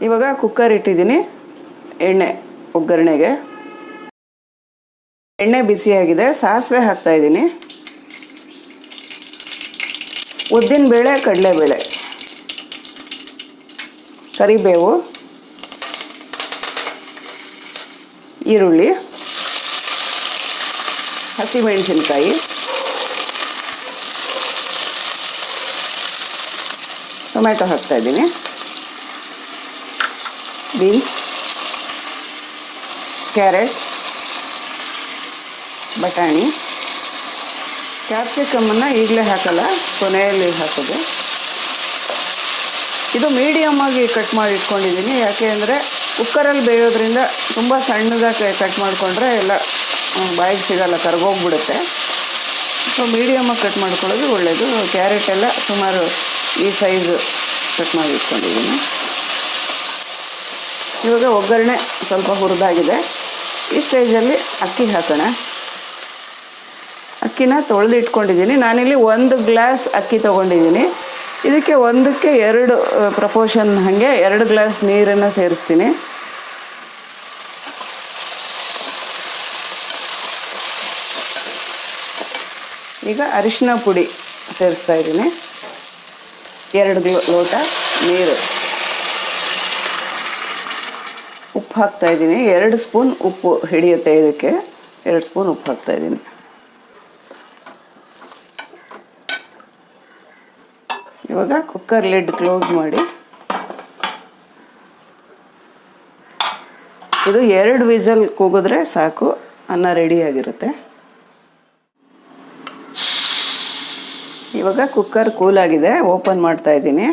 ಇವಾಗ ಕುಕ್ಕರ್ ಇಟ್ಟಿದ್ದೀನಿ ಎಣ್ಣೆ ಒಗ್ಗರಣೆಗೆ. ಎಣ್ಣೆ ಬಿಸಿಯಾಗಿದೆ, ಸಾಸಿವೆ ಹಾಕ್ತಾಯಿದ್ದೀನಿ, ಉದ್ದಿನಬೇಳೆ, ಕಡಲೆಬೇಳೆ, ಕರಿಬೇವು, ಈರುಳ್ಳಿ, ಹಸಿಮೆಣಸಿನ್ಕಾಯಿ, ಟೊಮೆಟೊ ಹಾಕ್ತಾಯಿದ್ದೀನಿ, ಬೀನ್ಸ್, ಕ್ಯಾರೆಟ್, ಬಟಾಣಿ. ಕ್ಯಾಪ್ಸಿಕಮ್ಮನ್ನು ಈಗಲೇ ಹಾಕಲ್ಲ, ಕೊನೆಯಲ್ಲಿ ಹಾಕೋದು. ಇದು ಮೀಡಿಯಮ್ಮಾಗಿ ಕಟ್ ಮಾಡಿ ಇಟ್ಕೊಂಡಿದ್ದೀನಿ. ಯಾಕೆ ಅಂದರೆ ಕುಕ್ಕರಲ್ಲಿ ಬೇಯೋದ್ರಿಂದ ತುಂಬ ಸಣ್ಣದಾಗಿ ಕಟ್ ಮಾಡಿಕೊಂಡ್ರೆ ಎಲ್ಲ ಬಾಯಿಗೆ ಸಿಗಲ್ಲ, ಕರ್ಗೋಗ್ಬಿಡುತ್ತೆ. ಸೊ ಮೀಡಿಯಮ್ಮಾಗಿ ಕಟ್ ಮಾಡ್ಕೊಳ್ಳೋದು ಒಳ್ಳೆಯದು. ಕ್ಯಾರೆಟ್ ಎಲ್ಲ ಸುಮಾರು ಈ ಸೈಜು ಕಟ್ ಮಾಡಿ ಇಟ್ಕೊಂಡಿದ್ದೀನಿ. ಇವಾಗ ಒಗ್ಗರಣೆ ಸ್ವಲ್ಪ ಹುರಿದಾಗಿದೆ. ಈ ಸ್ಟೇಜಲ್ಲಿ ಅಕ್ಕಿ ಹಾಕೋಣ. ಅಕ್ಕಿನ ತೊಳೆದು ಇಟ್ಕೊಂಡಿದ್ದೀನಿ. ನಾನಿಲ್ಲಿ 1 ಗ್ಲಾಸ್ ಅಕ್ಕಿ ತೊಗೊಂಡಿದ್ದೀನಿ. ಇದಕ್ಕೆ 1ಕ್ಕೆ 2 ಪ್ರಪೋರ್ಷನ್ ಹಾಗೆ 2 ಗ್ಲಾಸ್ ನೀರನ್ನು ಸೇರಿಸ್ತೀನಿ. ಈಗ ಅರಿಶಿನ ಪುಡಿ ಸೇರಿಸ್ತಾ ಇದ್ದೀನಿ, 2 ಲೋಟ ನೀರು. ಉಪ್ಪು ಹಾಕ್ತಾಯಿದ್ದೀನಿ, 2 ಸ್ಪೂನ್ ಉಪ್ಪು ಹಿಡಿಯುತ್ತೆ ಇದಕ್ಕೆ. 2 ಸ್ಪೂನ್ ಉಪ್ಪು ಹಾಕ್ತಾಯಿದ್ದೀನಿ. ಇವಾಗ ಕುಕ್ಕರ್ ಲಿಡ್ ಕ್ಲೋಸ್ ಮಾಡಿ ಇದು 2 ವಿಸಲ್ ಕೂಗಿದ್ರೆ ಸಾಕು, ಅನ್ನ ರೆಡಿಯಾಗಿರುತ್ತೆ. ಇವಾಗ ಕುಕ್ಕರ್ ಕೂಲಾಗಿದೆ, ಓಪನ್ ಮಾಡ್ತಾ ಇದ್ದೀನಿ.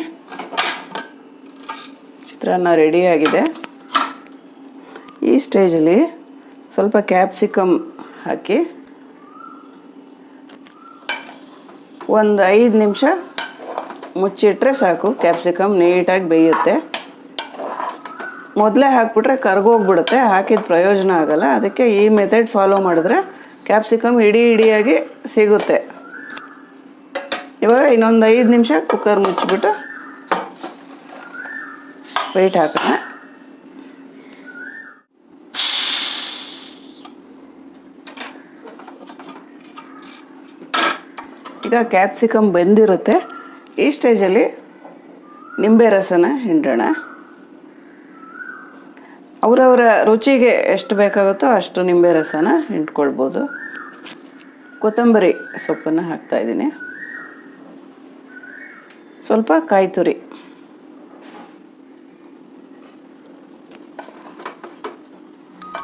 ಚಿತ್ರಾನ್ನ ರೆಡಿಯಾಗಿದೆ. ಈ ಸ್ಟೇಜಲ್ಲಿ ಸ್ವಲ್ಪ ಕ್ಯಾಪ್ಸಿಕಮ್ ಹಾಕಿ ಒಂದು 5 ನಿಮಿಷ ಮುಚ್ಚಿಟ್ರೆ ಸಾಕು. ಕ್ಯಾಪ್ಸಿಕಮ್ ನೀಟಾಗಿ ಬೇಯುತ್ತೆ. ಮೊದಲೇ ಹಾಕ್ಬಿಟ್ರೆ ಕರ್ಗೋಗ್ಬಿಡುತ್ತೆ, ಹಾಕಿದ ಪ್ರಯೋಜನ ಆಗಲ್ಲ. ಅದಕ್ಕೆ ಈ ಮೆಥಡ್ ಫಾಲೋ ಮಾಡಿದ್ರೆ ಕ್ಯಾಪ್ಸಿಕಮ್ ಇಡಿಯಾಗಿ ಸಿಗುತ್ತೆ. ಇವಾಗ ಇನ್ನೊಂದು 5 ನಿಮಿಷ ಕುಕ್ಕರ್ ಮುಚ್ಚಿಬಿಟ್ಟು ವೆಯ್ಟ್ ಹಾಕೋಣ. ಈಗ ಕ್ಯಾಪ್ಸಿಕಮ್ ಬೆಂದಿರುತ್ತೆ. ಈ ಸ್ಟೇಜಲ್ಲಿ ನಿಂಬೆ ರಸನ ಹಿಂಡೋಣ. ಅವರವರ ರುಚಿಗೆ ಎಷ್ಟು ಬೇಕಾಗುತ್ತೋ ಅಷ್ಟು ನಿಂಬೆ ರಸನ ಹಿಂಡ್ಕೊಳ್ಬೋದು. ಕೊತ್ತಂಬರಿ ಸೊಪ್ಪನ್ನು ಹಾಕ್ತಾಯಿದ್ದೀನಿ, ಸ್ವಲ್ಪ ಕಾಯಿ ತುರಿ,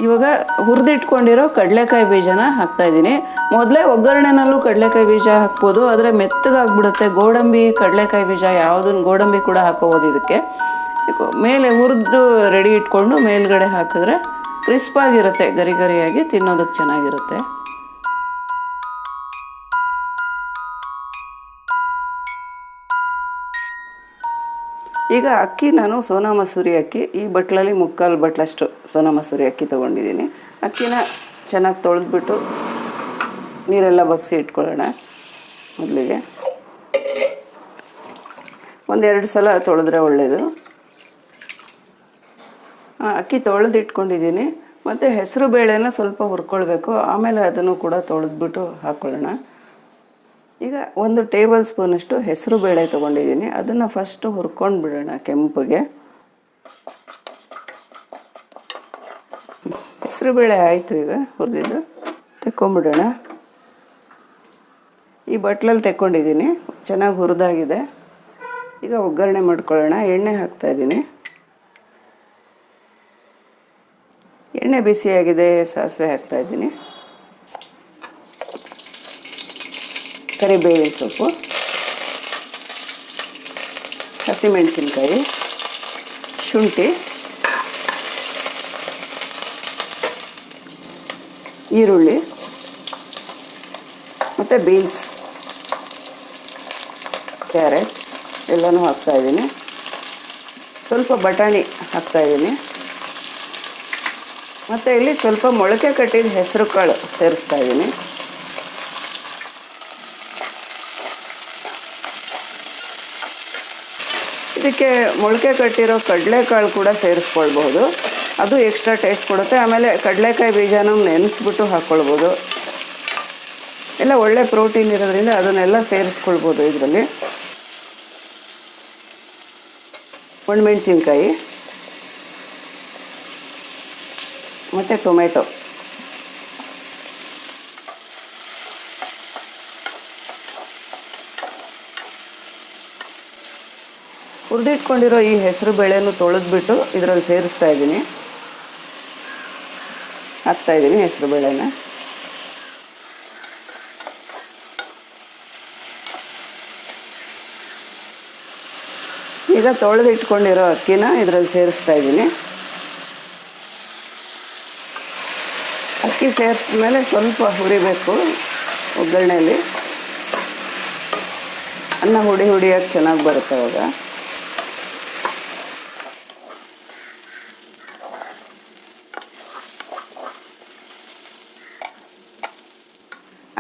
ಇವಾಗ ಹುರಿದಿಟ್ಕೊಂಡಿರೋ ಕಡಲೆಕಾಯಿ ಬೀಜನ ಹಾಕ್ತಾಯಿದ್ದೀನಿ. ಮೊದಲೇ ಒಗ್ಗರಣೆನಲ್ಲೂ ಕಡಲೆಕಾಯಿ ಬೀಜ ಹಾಕ್ಬೋದು, ಆದರೆ ಮೆತ್ತಗಾಗ್ಬಿಡುತ್ತೆ. ಗೋಡಂಬಿ, ಕಡಲೆಕಾಯಿ ಬೀಜ ಯಾವುದನ್ನು ಗೋಡಂಬಿ ಕೂಡ ಹಾಕೋಬೋದು. ಇದಕ್ಕೆ ಮೇಲೆ ಹುರಿದು ರೆಡಿ ಇಟ್ಕೊಂಡು ಮೇಲ್ಗಡೆ ಹಾಕಿದ್ರೆ ಕ್ರಿಸ್ಪಾಗಿರುತ್ತೆ, ಗರಿ ಗರಿಯಾಗಿ ತಿನ್ನೋದಕ್ಕೆ ಚೆನ್ನಾಗಿರುತ್ತೆ. ಈಗ ಅಕ್ಕಿ ನಾನು ಸೋನಾ ಮಸೂರಿ ಅಕ್ಕಿ, ಈ ಬಟ್ಲಲ್ಲಿ 3/4 ಬಟ್ಲಷ್ಟು ಸೋನಾ ಮಸೂರಿ ಅಕ್ಕಿ ತೊಗೊಂಡಿದ್ದೀನಿ. ಅಕ್ಕಿನ ಚೆನ್ನಾಗಿ ತೊಳೆದ್ಬಿಟ್ಟು ನೀರೆಲ್ಲ ಬಗ್ಸಿ ಇಟ್ಕೊಳ್ಳೋಣ. ಮೊದಲಿಗೆ 1-2 ಸಲ ತೊಳೆದ್ರೆ ಒಳ್ಳೆಯದು. ಅಕ್ಕಿ ತೊಳೆದು ಇಟ್ಕೊಂಡಿದ್ದೀನಿ. ಮತ್ತು ಹೆಸರು ಬೇಳೆನ ಸ್ವಲ್ಪ ಹುರ್ಕೊಳ್ಬೇಕು, ಆಮೇಲೆ ಅದನ್ನು ಕೂಡ ತೊಳೆದ್ಬಿಟ್ಟು ಹಾಕ್ಕೊಳ್ಳೋಣ. ಈಗ 1 ಟೇಬಲ್ ಸ್ಪೂನಷ್ಟು ಹೆಸರು ಬೇಳೆ ತೊಗೊಂಡಿದ್ದೀನಿ. ಅದನ್ನು ಫಸ್ಟು ಹುರ್ಕೊಂಡು ಬಿಡೋಣ ಕೆಂಪಗೆ. ಹೆಸರು ಬೇಳೆ ಆಯಿತು, ಈಗ ಹುರಿದಿದ್ದು ತೆಕ್ಕೊಂಬಿಡೋಣ. ಈ ಬಟ್ಲಲ್ಲಿ ತೆಕ್ಕೊಂಡಿದ್ದೀನಿ, ಚೆನ್ನಾಗಿ ಹುರಿದಾಗಿದೆ. ಈಗ ಒಗ್ಗರಣೆ ಮಾಡ್ಕೊಳ್ಳೋಣ. ಎಣ್ಣೆ ಹಾಕ್ತಾಯಿದ್ದೀನಿ. ಎಣ್ಣೆ ಬಿಸಿಯಾಗಿದೆ, ಸಾಸಿವೆ ಹಾಕ್ತಾಯಿದ್ದೀನಿ, ಕರಿಬೇವಿನ ಸೊಪ್ಪು, ಹಸಿಮೆಣಸಿನ್ಕಾಯಿ, ಶುಂಠಿ, ಈರುಳ್ಳಿ ಮತ್ತು ಬೀನ್ಸ್, ಕ್ಯಾರೆಟ್ ಎಲ್ಲನೂ ಹಾಕ್ತಾಯಿದ್ದೀನಿ. ಸ್ವಲ್ಪ ಬಟಾಣಿ ಹಾಕ್ತಾಯಿದ್ದೀನಿ. ಮತ್ತು ಇಲ್ಲಿ ಸ್ವಲ್ಪ ಮೊಳಕೆ ಕಟ್ಟಿದ ಹೆಸರು ಕಾಳು ಸೇರಿಸ್ತಾಯಿದ್ದೀನಿ. ಈಗ ಇದಕ್ಕೆ ಮೊಳಕೆ ಕಟ್ಟಿರೋ ಕಡಲೆಕಾಳು ಕೂಡ ಸೇರಿಸ್ಕೊಳ್ಬಹುದು, ಅದು ಎಕ್ಸ್ಟ್ರಾ ಟೇಸ್ಟ್ ಕೊಡುತ್ತೆ. ಆಮೇಲೆ ಕಡಲೆಕಾಯಿ ಬೀಜನ ನೆನೆಸ್ಬಿಟ್ಟು ಹಾಕ್ಕೊಳ್ಬೋದು. ಎಲ್ಲ ಒಳ್ಳೆ ಪ್ರೋಟೀನ್ ಇರೋದ್ರಿಂದ ಅದನ್ನೆಲ್ಲ ಸೇರಿಸ್ಕೊಳ್ಬೋದು ಇದರಲ್ಲಿ. ಒಣಮೆಣಸಿನ್ಕಾಯಿ ಮತ್ತು ಟೊಮೆಟೊ. ಹುರಿದಿಟ್ಕೊಂಡಿರೋ ಈ ಹೆಸರು ಬೇಳೆನೂ ತೊಳೆದ್ಬಿಟ್ಟು ಇದರಲ್ಲಿ ಸೇರಿಸ್ತಾ ಇದ್ದೀನಿ, ಹಾಕ್ತಾಯಿದ್ದೀನಿ ಹೆಸರು ಬೇಳೆನ. ಈಗ ತೊಳೆದಿಟ್ಕೊಂಡಿರೋ ಅಕ್ಕಿನ ಇದರಲ್ಲಿ ಸೇರಿಸ್ತಾ ಇದ್ದೀನಿ. ಅಕ್ಕಿ ಸೇರಿಸಿದ ಮೇಲೆ ಸ್ವಲ್ಪ ಹುರಿಬೇಕು ಒಗ್ಗರಣೆಯಲ್ಲಿ. ಅನ್ನ ಹುಡಿಯಾಗಿ ಚೆನ್ನಾಗಿ ಬರುತ್ತೆ ಅವಾಗ.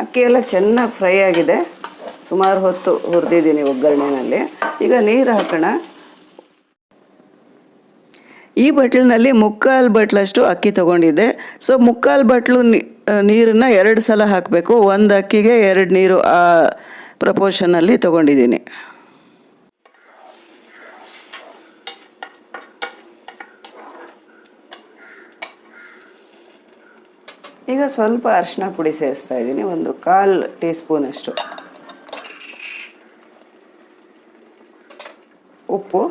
ಅಕ್ಕಿ ಎಲ್ಲ ಚೆನ್ನಾಗಿ ಫ್ರೈ ಆಗಿದೆ, ಸುಮಾರು ಹೊತ್ತು ಹುರಿದಿದ್ದೀನಿ ಒಗ್ಗರಣೆಯಲ್ಲಿ. ಈಗ ನೀರು ಹಾಕೋಣ. ಈ ಬಟ್ಲಿನಲ್ಲಿ 3/4 ಬಟ್ಲಷ್ಟು ಅಕ್ಕಿ ತೊಗೊಂಡಿದ್ದೆ. ಸೊ 3/4 ಬಟ್ಲು ನೀರನ್ನು 2 ಸಲ ಹಾಕಬೇಕು. ಒಂದು ಅಕ್ಕಿಗೆ 2 ನೀರು, ಆ ಪ್ರಪೋರ್ಷನಲ್ಲಿ ತೊಗೊಂಡಿದ್ದೀನಿ. ಈಗ ಸ್ವಲ್ಪ ಅರಿಶಿನ ಪುಡಿ ಸೇರಿಸ್ತಾ ಇದ್ದೀನಿ, 1/4 ಟೀ ಸ್ಪೂನಷ್ಟು. ಉಪ್ಪು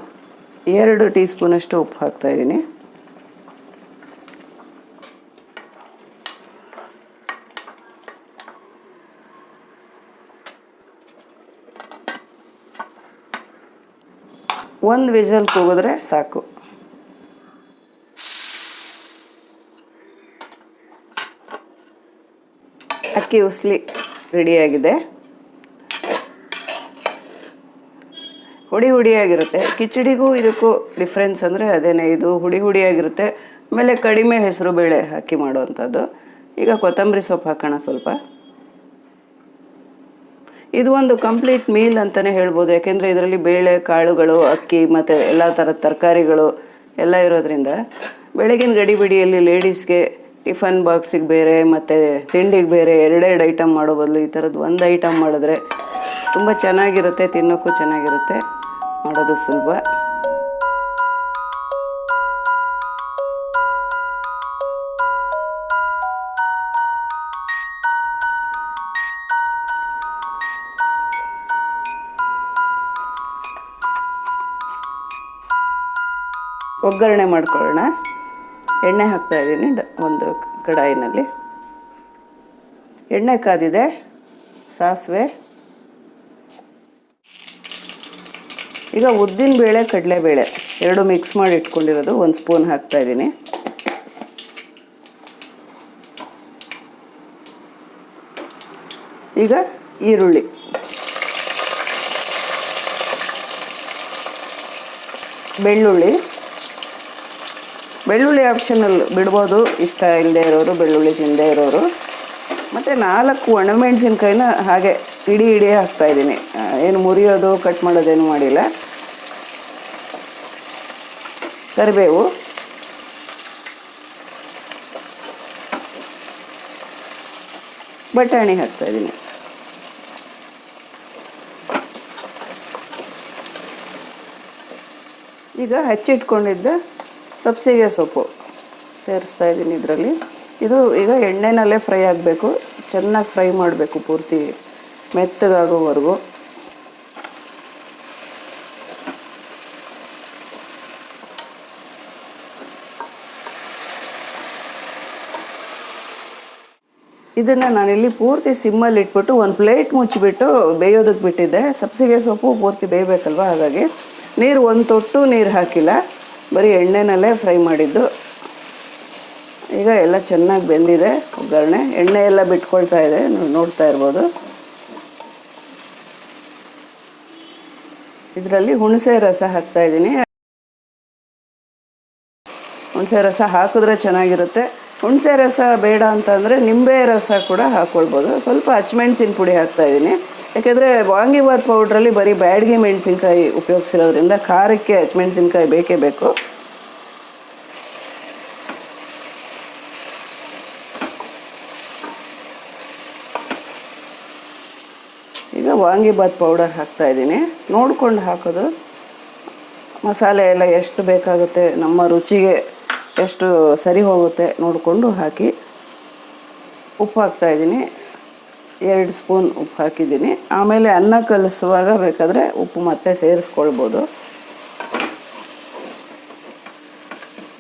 2 ಟೀ ಸ್ಪೂನಷ್ಟು ಉಪ್ಪು ಹಾಕ್ತಾಯಿದ್ದೀನಿ. ಒಂದು ವಿಸಲ್ ಕೂಗಿದ್ರೆ ಸಾಕು. ಅಕ್ಕಿ ಉಸ್ಲಿ ರೆಡಿಯಾಗಿದೆ. ಹುಡಿಯಾಗಿರುತ್ತೆ. ಕಿಚಡಿಗೂ ಇದಕ್ಕೂ ಡಿಫ್ರೆನ್ಸ್ ಅಂದರೆ ಅದೇನೇ, ಇದು ಹುಡಿಯಾಗಿರುತ್ತೆ. ಆಮೇಲೆ ಕಡಿಮೆ ಹೆಸರು ಬೇಳೆ ಹಾಕಿ ಮಾಡುವಂಥದ್ದು. ಈಗ ಕೊತ್ತಂಬರಿ ಸೊಪ್ಪು ಹಾಕೋಣ ಸ್ವಲ್ಪ. ಇದು ಒಂದು ಕಂಪ್ಲೀಟ್ ಮೀಲ್ ಅಂತಲೇ ಹೇಳ್ಬೋದು, ಯಾಕೆಂದರೆ ಇದರಲ್ಲಿ ಬೇಳೆ, ಕಾಳುಗಳು, ಅಕ್ಕಿ ಮತ್ತು ಎಲ್ಲ ಥರದ ತರಕಾರಿಗಳು ಎಲ್ಲ ಇರೋದ್ರಿಂದ ಬೆಳಗಿನ ಗಡಿಬಿಡಿಯಲ್ಲಿ ಲೇಡೀಸ್ಗೆ ಟಿಫನ್ ಬಾಕ್ಸಿಗೆ ಬೇರೆ ಮತ್ತು ತಿಂಡಿಗೆ ಬೇರೆ 2 ಐಟಮ್ ಮಾಡೋ ಬದಲು ಈ ಥರದ್ದು ಒಂದು ಐಟಮ್ ಮಾಡಿದ್ರೆ ತುಂಬ ಚೆನ್ನಾಗಿರುತ್ತೆ, ತಿನ್ನೋಕ್ಕೂ ಚೆನ್ನಾಗಿರುತ್ತೆ, ಮಾಡೋದು ಸುಲಭ. ಒಗ್ಗರಣೆ ಮಾಡ್ಕೊಳ್ಳೋಣ. ಎಣ್ಣೆ ಹಾಕ್ತಾಯಿದ್ದೀನಿ ಒಂದು ಕಡಾಯಿನಲ್ಲಿ. ಎಣ್ಣೆ ಕಾದಿದೆ. ಸಾಸಿವೆ, ಈಗ ಉದ್ದಿನಬೇಳೆ, ಕಡಲೆಬೇಳೆ 2 ಮಿಕ್ಸ್ ಮಾಡಿ ಇಟ್ಕೊಂಡಿರೋದು 1 ಸ್ಪೂನ್ ಹಾಕ್ತಾಯಿದ್ದೀನಿ. ಈಗ ಈರುಳ್ಳಿ, ಬೆಳ್ಳುಳ್ಳಿ ಆಪ್ಷನಲ್, ಬಿಡ್ಬೋದು ಇಷ್ಟ ಇಲ್ಲದೆ ಇರೋರು, ಬೆಳ್ಳುಳ್ಳಿ ತಿನ್ನದೇ ಇರೋರು. ಮತ್ತು 4 ಒಣಮೆಣಸಿನ್ಕಾಯಿನ ಹಾಗೆ ಇಡೀ ಹಾಕ್ತಾಯಿದ್ದೀನಿ, ಏನು ಮುರಿಯೋದು ಕಟ್ ಮಾಡೋದೇನು ಮಾಡಿಲ್ಲ. ಕರಿಬೇವು, ಬಟಾಣಿ ಹಾಕ್ತಾಯಿದ್ದೀನಿ. ಈಗ ಹಚ್ಚಿಟ್ಕೊಂಡಿದ್ದ ಸಬ್ಸಿಗೆ ಸೊಪ್ಪು ಸೇರಿಸ್ತಾ ಇದ್ದೀನಿ ಇದರಲ್ಲಿ. ಇದು ಈಗ ಎಣ್ಣೆನಲ್ಲೇ ಫ್ರೈ ಆಗಬೇಕು, ಚೆನ್ನಾಗಿ ಫ್ರೈ ಮಾಡಬೇಕು, ಪೂರ್ತಿ ಮೆತ್ತಗಾಗೋವರೆಗೂ. ಇದನ್ನು ನಾನಿಲ್ಲಿ ಪೂರ್ತಿ ಸಿಮ್ಮಲ್ಲಿ ಇಟ್ಬಿಟ್ಟು ಒಂದು ಪ್ಲೇಟ್ ಮುಚ್ಚಿಬಿಟ್ಟು ಬೇಯೋದಕ್ಕೆ ಬಿಟ್ಟಿದ್ದೆ. ಸಬ್ಸಿಗೆ ಸೊಪ್ಪು ಪೂರ್ತಿ ಬೇಯಬೇಕಲ್ವ, ಹಾಗಾಗಿ ನೀರು 1 ತೊಟ್ಟು ನೀರು ಹಾಕಿಲ್ಲ, ಬರೀ ಎಣ್ಣೆನಲ್ಲೇ ಫ್ರೈ ಮಾಡಿದ್ದು. ಈಗ ಎಲ್ಲ ಚೆನ್ನಾಗಿ ಬೆಂದಿದೆ ಒಗ್ಗರಣೆ, ಎಣ್ಣೆ ಎಲ್ಲ ಬಿಟ್ಕೊಳ್ತಾ ಇದೆ, ನೋಡ್ತಾ ಇರ್ಬೋದು. ಇದರಲ್ಲಿ ಹುಣಸೆ ರಸ ಹಾಕ್ತಾಯಿದ್ದೀನಿ. ಹುಣಸೆ ರಸ ಹಾಕಿದ್ರೆ ಚೆನ್ನಾಗಿರುತ್ತೆ. ಹುಣಸೆ ರಸ ಬೇಡ ಅಂತಂದರೆ ನಿಂಬೆ ರಸ ಕೂಡ ಹಾಕ್ಕೊಳ್ಬೋದು. ಸ್ವಲ್ಪ ಹಚ್ಮೆಣ್ಸಿನ ಪುಡಿ ಹಾಕ್ತಾಯಿದ್ದೀನಿ. ಯಾಕೆಂದರೆ ವಾಂಗಿಬಾತ್ ಪೌಡ್ರಲ್ಲಿ ಬರೀ ಬ್ಯಾಡಗಿ ಮೆಣಸಿನ್ಕಾಯಿ ಉಪಯೋಗಿಸಿರೋದ್ರಿಂದ ಖಾರಕ್ಕೆ ಹಸಿಮೆಣಸಿನ್ಕಾಯಿ ಬೇಕೇ ಬೇಕು. ಈಗ ವಾಂಗಿಬಾತ್ ಪೌಡರ್ ಹಾಕ್ತಾಯಿದ್ದೀನಿ. ನೋಡ್ಕೊಂಡು ಹಾಕೋದು. ಮಸಾಲೆ ಎಲ್ಲ ಎಷ್ಟು ಬೇಕಾಗುತ್ತೆ, ನಮ್ಮ ರುಚಿಗೆ ಎಷ್ಟು ಸರಿ ಹೋಗುತ್ತೆ ನೋಡಿಕೊಂಡು ಹಾಕಿ. ಉಪ್ಪು ಹಾಕ್ತಾಯಿದ್ದೀನಿ. 2 ಸ್ಪೂನ್ ಉಪ್ಪು ಹಾಕಿದ್ದೀನಿ. ಆಮೇಲೆ ಅನ್ನ ಕಲಿಸುವಾಗ ಬೇಕಾದರೆ ಉಪ್ಪು ಮತ್ತೆ ಸೇರಿಸ್ಕೊಳ್ಬೋದು.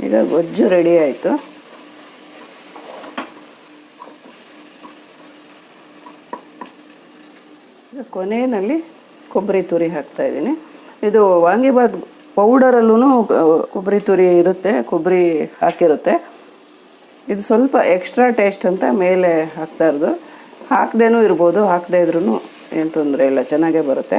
ಈಗ ಗೊಜ್ಜು ರೆಡಿ ಆಯಿತು. ಕೊನೆಯಲ್ಲಿ ಕೊಬ್ಬರಿ ತುರಿ ಹಾಕ್ತಾಯಿದ್ದೀನಿ. ಇದು ವಾಂಗಿಬಾತ್ ಪೌಡರಲ್ಲೂ ಕೊಬ್ಬರಿ ತುರಿ ಇರುತ್ತೆ, ಕೊಬ್ಬರಿ ಹಾಕಿರುತ್ತೆ. ಇದು ಸ್ವಲ್ಪ ಎಕ್ಸ್ಟ್ರಾ ಟೇಸ್ಟ್ ಅಂತ ಮೇಲೆ ಹಾಕ್ತಾ ಇರೋದು. ಹಾಕದೇನೂ ಇರ್ಬೋದು, ಹಾಕದೇ ಇದ್ರೂ ಏನು ತೊಂದರೆ ಇಲ್ಲ, ಚೆನ್ನಾಗೇ ಬರುತ್ತೆ.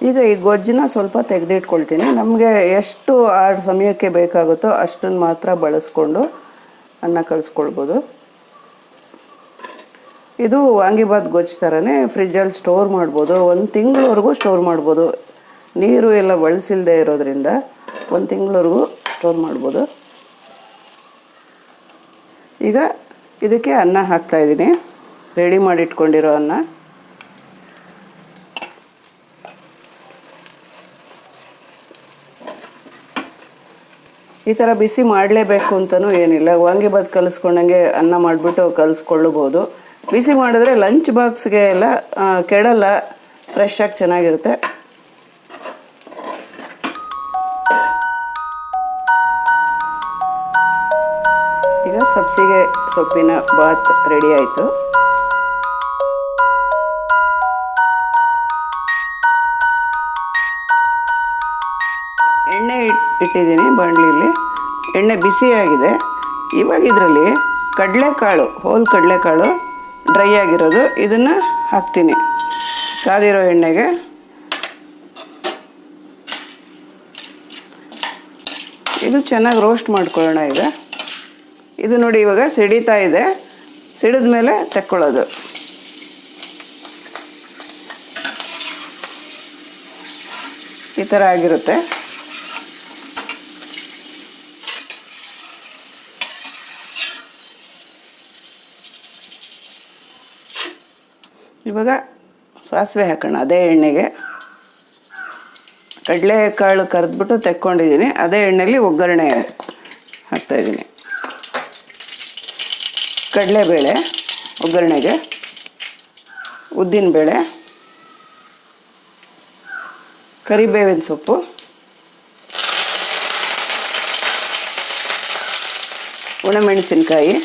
ಈಗ ಈ ಗೊಜ್ಜನ್ನ ಸ್ವಲ್ಪ ತೆಗೆದಿಟ್ಕೊಳ್ತೀನಿ. ನಮಗೆ ಎಷ್ಟು ಆ ಸಮಯಕ್ಕೆ ಬೇಕಾಗುತ್ತೋ ಅಷ್ಟನ್ನು ಮಾತ್ರ ಬಳಸ್ಕೊಂಡು ಅನ್ನ ಕಲಿಸ್ಕೊಳ್ಬೋದು. ಇದು ವಾಂಗಿಬಾತ್ ಗೊಜ್ಜು ಥರನೇ ಫ್ರಿಜ್ಜಲ್ಲಿ ಸ್ಟೋರ್ ಮಾಡ್ಬೋದು. 1 ತಿಂಗಳವರೆಗೂ ಸ್ಟೋರ್ ಮಾಡ್ಬೋದು. ನೀರು ಎಲ್ಲ ಬಳಸಿಲ್ಲದೆ ಇರೋದ್ರಿಂದ 1 ತಿಂಗಳವರೆಗೂ ಸ್ಟೋರ್ ಮಾಡ್ಬೋದು. ಈಗ ಇದಕ್ಕೆ ಅನ್ನ ಹಾಕ್ತಾಯಿದ್ದೀನಿ, ರೆಡಿ ಮಾಡಿಟ್ಕೊಂಡಿರೋ ಅನ್ನ. ಈ ಥರ ಬಿಸಿ ಮಾಡಲೇಬೇಕು ಅಂತಲೂ ಏನಿಲ್ಲ. ವಾಂಗಿಬಾತ್ ಕಲಿಸ್ಕೊಂಡಂಗೆ ಅನ್ನ ಮಾಡಿಬಿಟ್ಟು ಕಲಿಸ್ಕೊಳ್ಳಬಹುದು. ಬಿಸಿ ಮಾಡಿದ್ರೆ ಲಂಚ್ ಬಾಕ್ಸ್ಗೆ ಎಲ್ಲ ಕೆಡಲ್ಲ, ಫ್ರೆಶ್ ಆಗಿ ಚೆನ್ನಾಗಿರುತ್ತೆ. ಈಗ ಸಬ್ಸಿಗೆ ಸೊಪ್ಪಿನ ಬಾತ್ ರೆಡಿ ಆಯಿತು. ಎಣ್ಣೆ ಇಟ್ಟಿದ್ದೀನಿ ಬಾಣಲಿಯಲ್ಲಿ. ಎಣ್ಣೆ ಬಿಸಿಯಾಗಿದೆ. ಇವಾಗ ಇದರಲ್ಲಿ ಕಡಲೆಕಾಳು, ಹೋಲ್ ಕಡಲೆಕಾಳು ಡ್ರೈ ಆಗಿರೋದು, ಇದನ್ನು ಹಾಕ್ತೀನಿ ಕಾದಿರೋ ಎಣ್ಣೆಗೆ. ಇದು ಚೆನ್ನಾಗಿ ರೋಸ್ಟ್ ಮಾಡ್ಕೊಳ್ಳೋಣ. ಈಗ ಇದು ನೋಡಿ, ಇವಾಗ ಸಿಡಿತಾ ಇದೆ. ಸಿಡಿದ ಮೇಲೆ ತೆಕ್ಕೊಳ್ಳೋದು. ಈ ಥರ ಆಗಿರುತ್ತೆ. ಇವಾಗ ಸಾಸಿವೆ ಹಾಕೋಣ ಅದೇ ಎಣ್ಣೆಗೆ. ಕಡಲೆಕಾಳು ಕರೆದ್ಬಿಟ್ಟು ತೆಕ್ಕೊಂಡಿದ್ದೀನಿ. ಅದೇ ಎಣ್ಣೆಯಲ್ಲಿ ಒಗ್ಗರಣೆ ಹಾಕ್ತಾಯಿದ್ದೀನಿ. ಕಡಲೆಬೇಳೆ ಒಗ್ಗರಣೆಗೆ, ಉದ್ದಿನಬೇಳೆ, ಕರಿಬೇವಿನ ಸೊಪ್ಪು, ಒಣಮೆಣಸಿನ್ಕಾಯಿ,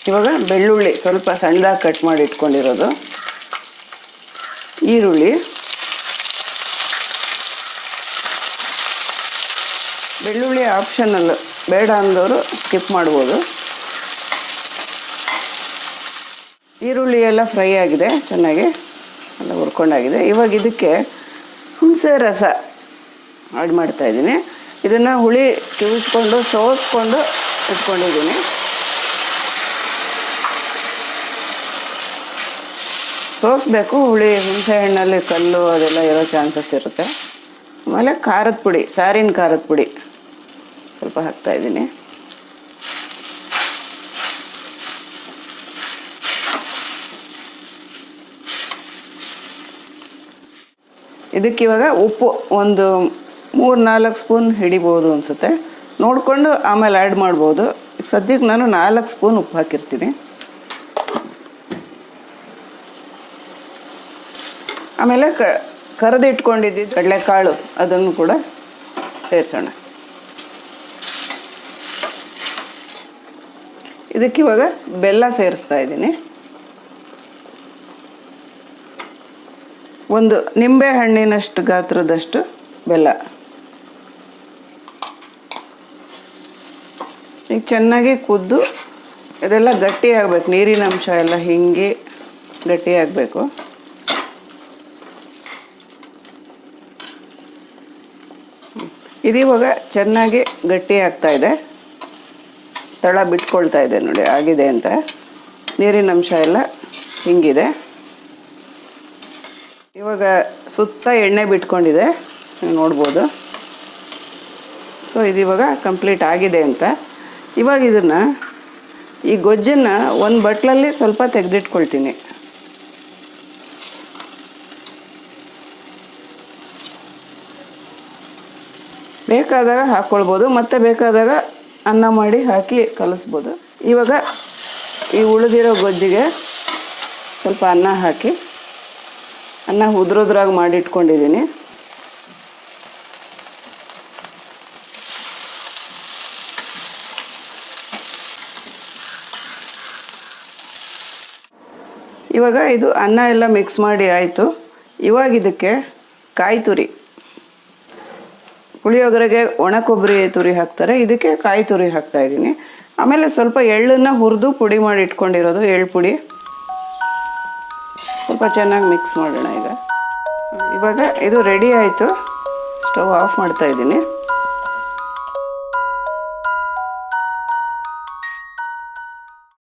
ಇವಾಗ ಬೆಳ್ಳುಳ್ಳಿ ಸ್ವಲ್ಪ ಸಣ್ಣದಾಗಿ ಕಟ್ ಮಾಡಿ ಇಟ್ಕೊಂಡಿರೋದು, ಈರುಳ್ಳಿ, ಬೆಳ್ಳುಳ್ಳಿ ಆಪ್ಷನಲ್, ಬೇಡ ಅಂದವರು ಸ್ಕಿಪ್ ಮಾಡ್ಬೋದು. ಈರುಳ್ಳಿ ಎಲ್ಲ ಫ್ರೈ ಆಗಿದೆ, ಚೆನ್ನಾಗಿ ಎಲ್ಲ ಹುರ್ಕೊಂಡಾಗಿದೆ. ಇವಾಗ ಇದಕ್ಕೆ ಹುಣಸೆ ರಸ ಆ್ಯಡ್ ಮಾಡ್ತಾಯಿದ್ದೀನಿ. ಇದನ್ನು ಹುಳಿ ಕಿವುಚ್ಕೊಂಡು ಸೋಸ್ಕೊಂಡು ಇಟ್ಕೊಂಡಿದ್ದೀನಿ. ಸೋಸಬೇಕು. ಹುಳಿ ಹುಣಸೆ ಹಣ್ಣಲ್ಲಿ ಕಲ್ಲು ಅದೆಲ್ಲ ಇರೋ ಚಾನ್ಸಸ್ ಇರುತ್ತೆ. ಆಮೇಲೆ ಖಾರದ ಪುಡಿ, ಸಾರಿನ ಖಾರದ ಪುಡಿ ಸ್ವಲ್ಪ ಹಾಕ್ತಾಯಿದ್ದೀನಿ. ಇದಕ್ಕಿವಾಗ ಉಪ್ಪು ಒಂದು 3-4 ಸ್ಪೂನ್ ಹಿಡಿಬೋದು ಅನಿಸುತ್ತೆ. ನೋಡಿಕೊಂಡು ಆಮೇಲೆ ಆ್ಯಡ್ ಮಾಡ್ಬೋದು. ಸದ್ಯಕ್ಕೆ ನಾನು 4 ಸ್ಪೂನ್ ಉಪ್ಪು ಹಾಕಿರ್ತೀನಿ. ಆಮೇಲೆ ಕರೆದಿಟ್ಕೊಂಡಿದ್ದು ಕಡಲೆಕಾಳು ಅದನ್ನು ಕೂಡ ಸೇರಿಸೋಣ. ಇದಕ್ಕಿವಾಗ ಬೆಲ್ಲ ಸೇರಿಸ್ತಾ ಇದ್ದೀನಿ. ಒಂದು ನಿಂಬೆ ಹಣ್ಣಿನಷ್ಟು ಗಾತ್ರದಷ್ಟು ಬೆಲ್ಲ. ಈಗ ಚೆನ್ನಾಗಿ ಕುದ್ದು ಇದೆಲ್ಲ ಗಟ್ಟಿ ಆಗಬೇಕು. ನೀರಿನ ಅಂಶ ಎಲ್ಲ ಹಿಂಗೆ ಗಟ್ಟಿ ಆಗಬೇಕು. ಇದು ಇವಾಗ ಚೆನ್ನಾಗಿ ಗಟ್ಟಿ ಆಗ್ತಾ ಇದೆ, ತಳ ಬಿಟ್ಕೊಳ್ತಾ ಇದೆ ನೋಡಿ ಆಗಿದೆ ಅಂತ. ನೀರಿನ ಅಂಶ ಎಲ್ಲ ಹಿಂಗಿದೆ. ಇವಾಗ ಸುತ್ತ ಎಣ್ಣೆ ಬಿಟ್ಕೊಂಡಿದೆ, ನೀವು ನೋಡ್ಬೋದು. ಸೊ ಇದು ಇವಾಗ ಕಂಪ್ಲೀಟ್ ಆಗಿದೆ ಅಂತ. ಇವಾಗ ಇದನ್ನು ಈ ಗೊಜ್ಜನ್ನು ಒಂದು ಬಟ್ಲಲ್ಲಿ ಸ್ವಲ್ಪ ತೆಗೆದಿಟ್ಕೊಳ್ತೀನಿ. ಬೇಕಾದಾಗ ಹಾಕ್ಕೊಳ್ಬೋದು, ಮತ್ತು ಬೇಕಾದಾಗ ಅನ್ನ ಮಾಡಿ ಹಾಕಿ ಕಲಿಸ್ಬೋದು. ಇವಾಗ ಈ ಉಳಿದಿರೋ ಗೊಜ್ಜಿಗೆ ಸ್ವಲ್ಪ ಅನ್ನ ಹಾಕಿ, ಅನ್ನ ಉದ್ರುದ್ರಾಗಿ ಮಾಡಿಟ್ಕೊಂಡಿದ್ದೀನಿ. ಇವಾಗ ಇದು ಅನ್ನ ಎಲ್ಲ ಮಿಕ್ಸ್ ಮಾಡಿ ಆಯಿತು. ಇವಾಗ ಇದಕ್ಕೆ ಕಾಯಿ ತುರಿ, ಪುಳಿಯೋಗರೆಗೆ ಒಣ ಕೊಬ್ಬರಿ ತುರಿ ಹಾಕ್ತಾರೆ, ಇದಕ್ಕೆ ಕಾಯಿ ತುರಿ ಹಾಕ್ತಾಯಿದ್ದೀನಿ. ಆಮೇಲೆ ಸ್ವಲ್ಪ ಎಳ್ಳನ್ನು ಹುರಿದು ಪುಡಿ ಮಾಡಿ ಇಟ್ಕೊಂಡಿರೋದು, ಎಳ್ಳು ಪುಡಿ ಸ್ವಲ್ಪ ಚೆನ್ನಾಗಿ ಮಿಕ್ಸ್ ಮಾಡೋಣ. ಇವಾಗ ಇದು ರೆಡಿ ಆಯಿತು. ಸ್ಟವ್ ಆಫ್ ಮಾಡ್ತಾಯಿದ್ದೀನಿ.